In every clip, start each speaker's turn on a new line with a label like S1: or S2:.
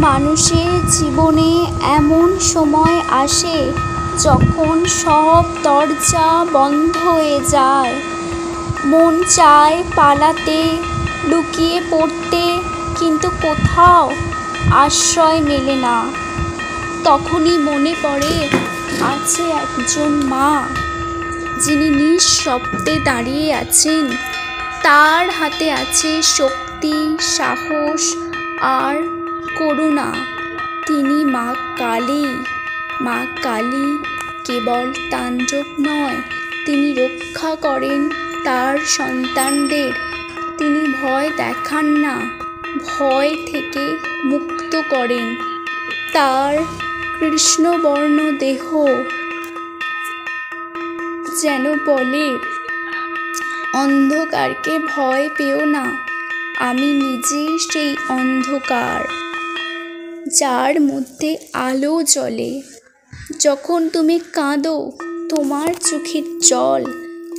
S1: মানুষের জীবনে এমন সময় আসে যখন সব দরজা বন্ধ হয়ে যায়। মন চায় পালাতে, লুকিয়ে পড়তে, কিন্তু কোথাও আশ্রয় মেলে না। তখনই মনে পড়ে আছে একজন মা, যিনি নিঃশব্দে দাঁড়িয়ে আছেন। তার হাতে আছে শক্তি, সাহস আর করুণা। তিনি মা কালী। মা কালী কেবল তাণ্ডব নয়, তিনি রক্ষা করেন তার সন্তানদের। তিনি ভয় দেখান না, ভয় থেকে মুক্ত করেন। তার কৃষ্ণবর্ণ দেহ যেন বলে, অন্ধকারকে ভয় পেও না, আমি নিজেই সেই অন্ধকার যার মধ্যে আলো জ্বলে। যখন তুমি কাঁদো, তোমার চোখের জল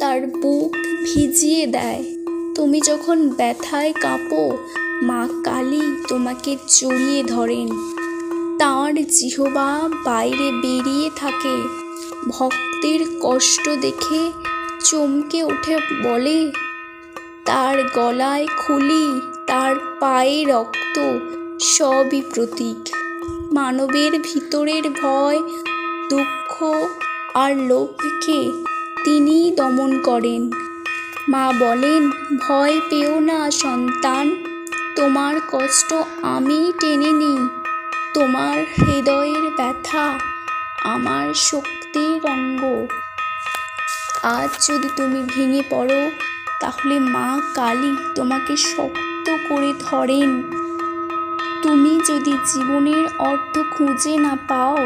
S1: তার বুক ভিজিয়ে দেয়। তুমি যখন ব্যথায় কাঁপো, মা কালী তোমাকে জড়িয়ে ধরেন। তাঁর জিহ্বা বাইরে বেরিয়ে থাকে, ভক্তের কষ্ট দেখে চমকে উঠে বলে, তার গলায় খুলি, তার পায়ে রক্ত, সবই প্রতীক। মানবের ভিতরের ভয়, দুঃখ আর লোভকে তিনি দমন করেন। মা বলেন, ভয় পেও না সন্তান, তোমার কষ্ট আমি টেনে নিই। তোমার হৃদয়ের ব্যথা আমার শক্তির অঙ্গ। আজ যদি তুমি ভেঙে পড়ো, তাহলে মা কালী তোমাকে শক্ত করে ধরেন। তুমি যদি জীবনের অর্থ খুঁজে না পাও,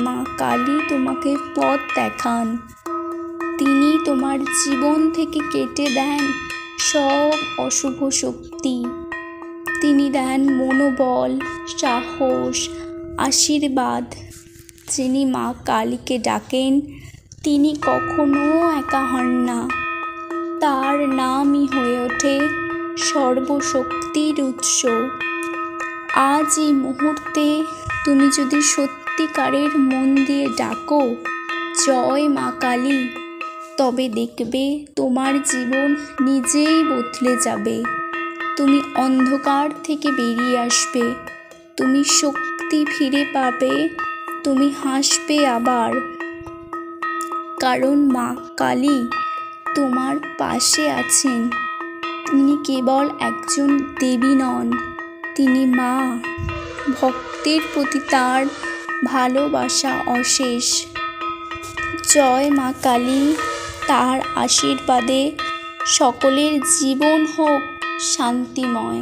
S1: মা কালী তোমাকে পথ দেখান। তিনি তোমার জীবন থেকে কেটে দেন সব অশুভ শক্তি। তিনি দেন মনোবল, সাহস, আশীর্বাদ। যিনি মা কালীকে ডাকেন, তিনি কখনো একা হন না। তার নামই হয়ে ওঠে সর্বশক্তির উৎস। আজ এই মুহূর্তে তুমি যদি সত্যিকারের মন দিয়ে ডাকো, জয় মা কালী, তবে দেখবে তোমার জীবন নিজেই বদলে যাবে। তুমি অন্ধকার থেকে বেরিয়ে আসবে, তুমি শক্তি ফিরে পাবে, তুমি হাসবে আবার। কারণ মা কালী তোমার পাশে আছেন। তিনি কেবল একজন দেবী নন, তিনি মা। ভক্তের প্রতি তার ভালোবাসা অশেষ। জয় মা কালী। তার আশীর্বাদে সকলের জীবন হোক শান্তিময়।